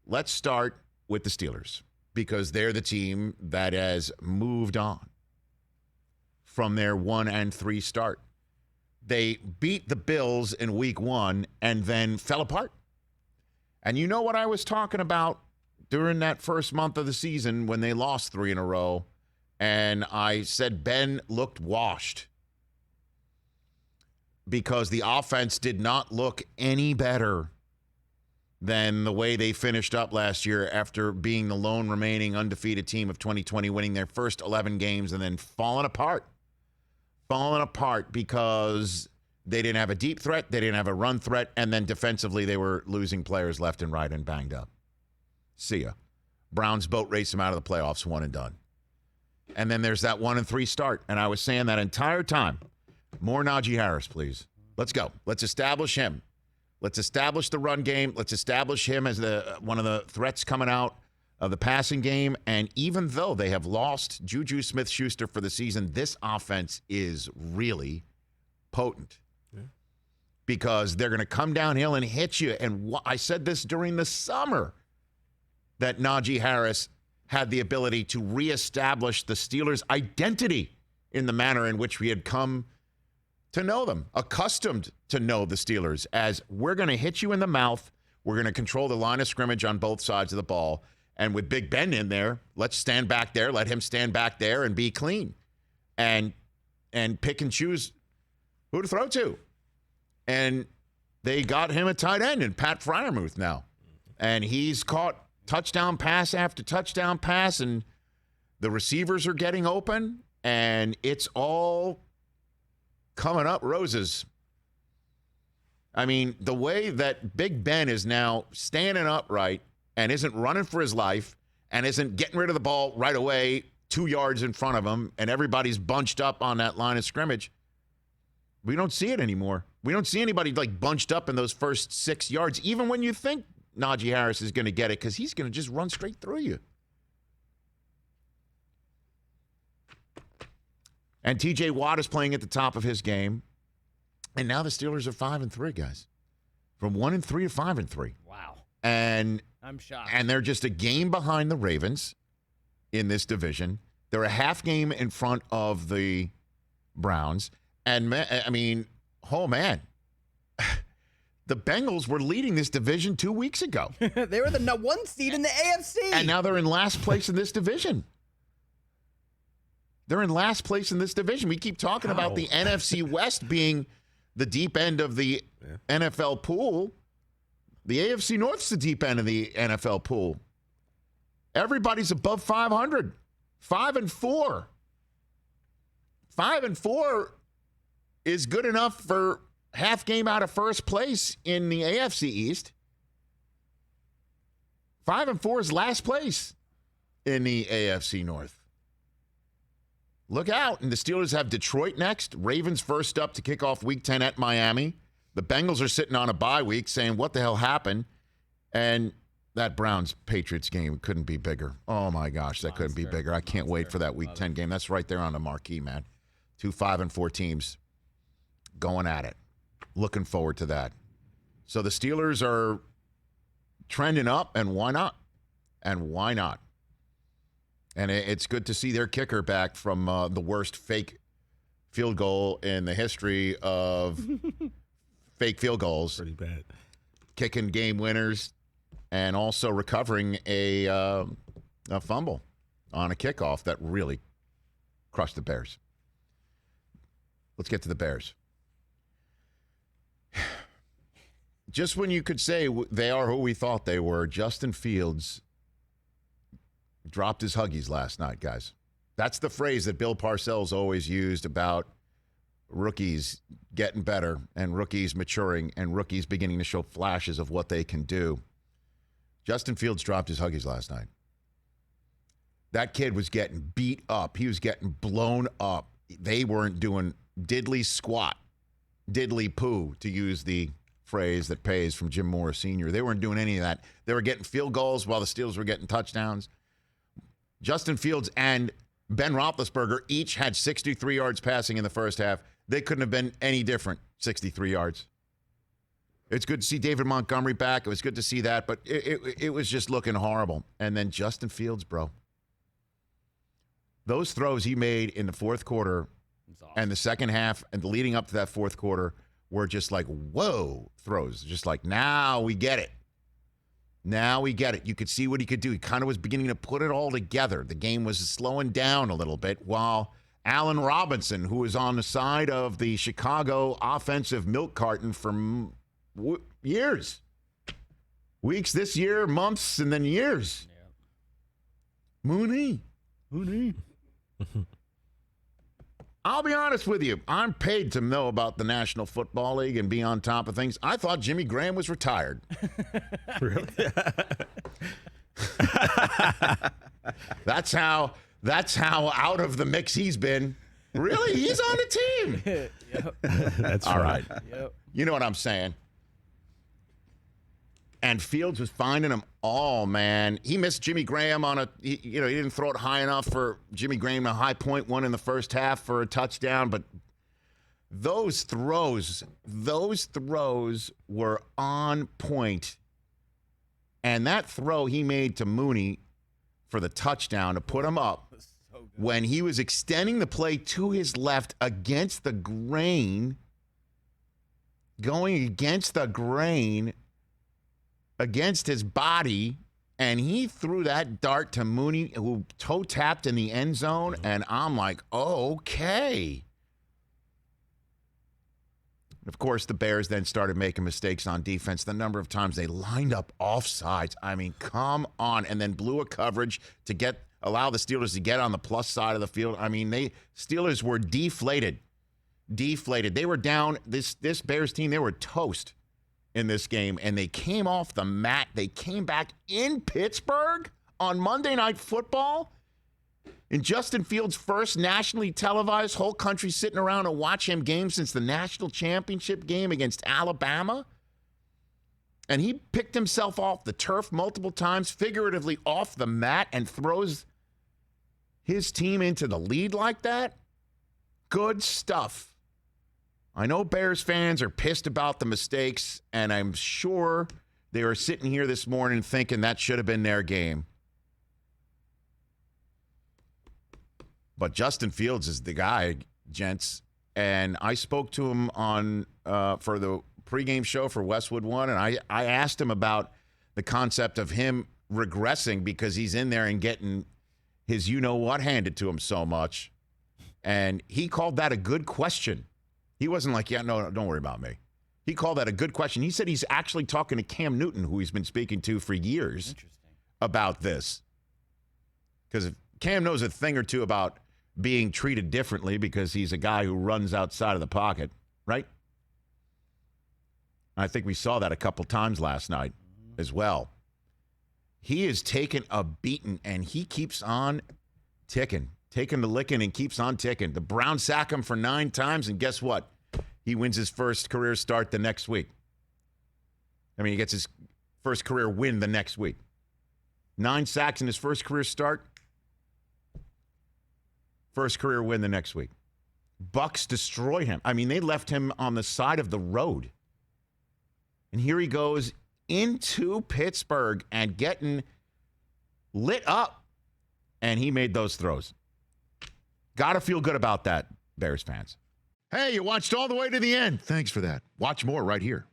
let's start with the Steelers because they're the team that has moved on from their 1-3 start. They beat the Bills in week 1 and then fell apart. And you know what I was talking about during that first month of the season when they lost 3 in a row, and I said Ben looked washed because the offense did not look any better than the way they finished up last year after being the lone remaining undefeated team of 2020, winning their first 11 games and then falling apart because they didn't have a deep threat, they didn't have a run threat, and then defensively they were losing players left and right and banged up. See ya. Browns boat race them out of the playoffs, one and done. And then there's that 1-3 start. And I was saying that entire time, more Najee Harris, please. Let's go. Let's establish him. Let's establish the run game. Let's establish him as one of the threats coming out of the passing game. And even though they have lost Juju Smith-Schuster for the season, this offense is really potent. Yeah. Because they're going to come downhill and hit you. And I said this during the summer, that Najee Harris had the ability to reestablish the Steelers' identity in the manner in which we had come to know them, accustomed to know the Steelers as we're going to hit you in the mouth, we're going to control the line of scrimmage on both sides of the ball, and with Big Ben in there, let's stand back there, let him stand back there and be clean and pick and choose who to throw to. And they got him a tight end in Pat Freiermuth now, and he's caught touchdown pass after touchdown pass, and the receivers are getting open, and it's all coming up roses. I mean, the way that Big Ben is now standing upright and isn't running for his life and isn't getting rid of the ball right away 2 yards in front of him, and everybody's bunched up on that line of scrimmage, we don't see it anymore. We don't see anybody like bunched up in those first 6 yards, even when you think Najee Harris is going to get it, because he's going to just run straight through you. And TJ Watt is playing at the top of his game. And now the Steelers are 5-3, guys. From 1-3 to 5-3. Wow. And I'm shocked. And they're just a game behind the Ravens in this division. They're a half game in front of the Browns. And, I mean, oh, man. The Bengals were leading this division 2 weeks ago. They were the 1 seed in the AFC. And now they're in last place in this division. They're in last place in this division. We keep talking about the NFC West being the deep end of the NFL pool. The AFC North's the deep end of the NFL pool. Everybody's above 500. 5-4. 5-4 is good enough for half game out of first place in the AFC East. 5-4 is last place in the AFC North. Look out. And the Steelers have Detroit next. Ravens first up to kick off Week 10 at Miami. The Bengals are sitting on a bye week saying, what the hell happened? And that Browns-Patriots game couldn't be bigger. Oh, my gosh, that couldn't be bigger. I can't wait for that Week 10 game. That's right there on the marquee, man. 2 5-4 teams going at it. Looking forward to that. So the Steelers are trending up, and why not? And why not? And it's good to see their kicker back from the worst fake field goal in the history of fake field goals. Pretty bad. Kicking game winners and also recovering a fumble on a kickoff that really crushed the Bears. Let's get to the Bears. Just when you could say they are who we thought they were, Justin Fields dropped his Huggies last night, guys. That's the phrase that Bill Parcells always used about rookies getting better and rookies maturing and rookies beginning to show flashes of what they can do. Justin Fields dropped his Huggies last night. That kid was getting beat up. He was getting blown up. They weren't doing diddly squat, diddly poo, to use the phrase that pays from Jim Morris Sr. They weren't doing any of that. They were getting field goals while the Steelers were getting touchdowns. Justin Fields and Ben Roethlisberger each had 63 yards passing in the first half. They couldn't have been any different, 63 yards. It's good to see David Montgomery back. It was good to see that, but it was just looking horrible. And then Justin Fields, bro. Those throws he made in the fourth quarter and the second half and the leading up to that fourth quarter were just like, whoa, throws. Just like, now we get it. Now we get it. You could see what he could do. He kind of was beginning to put it all together. The game was slowing down a little bit while Allen Robinson, who was on the side of the Chicago offensive milk carton for years, weeks this year, months, and then years. Yeah. Mooney. I'll be honest with you. I'm paid to know about the National Football League and be on top of things. I thought Jimmy Graham was retired. Really? That's how out of the mix he's been. Really? He's on the team. Yep. That's all right. Yep. You know what I'm saying? And Fields was finding them all, man. He missed Jimmy Graham on he didn't throw it high enough for Jimmy Graham, a high point one in the first half for a touchdown. But those throws were on point. And that throw he made to Mooney for the touchdown to put him up when he was extending the play to his left against the grain, going against the grain, against his body, and he threw that dart to Mooney, who toe tapped in the end zone, and I'm like, okay. Of course, the Bears then started making mistakes on defense. The number of times they lined up offsides. I mean, come on. And then blew a coverage to allow the Steelers to get on the plus side of the field. I mean, Steelers were deflated. They were down. This Bears team, they were toast in this game. And they came off the mat. They came back in Pittsburgh on Monday Night Football. In Justin Fields' first nationally televised, whole country sitting around to watch him game since the national championship game against Alabama. And he picked himself off the turf multiple times, figuratively off the mat, and throws his team into the lead like that. Good stuff. I know Bears fans are pissed about the mistakes, and I'm sure they were sitting here this morning thinking that should have been their game. But Justin Fields is the guy, gents. And I spoke to him for the pregame show for Westwood One, and I asked him about the concept of him regressing because he's in there and getting his you-know-what handed to him so much. And he called that a good question. He wasn't like, yeah, no, don't worry about me. He called that a good question. He said he's actually talking to Cam Newton, who he's been speaking to for years, about this. Because Cam knows a thing or two about being treated differently because he's a guy who runs outside of the pocket, right? I think we saw that a couple times last night as well. He is taking a beating, and he keeps on ticking, taking the licking and keeps on ticking. The Browns sack him for 9 times, and guess what? He wins his first career start the next week. I mean, he gets his first career win the next week. 9 sacks in his first career start. First career win the next week. Bucks destroy him. I mean, they left him on the side of the road. And here he goes into Pittsburgh and getting lit up. And he made those throws. Got to feel good about that, Bears fans. Hey, you watched all the way to the end. Thanks for that. Watch more right here.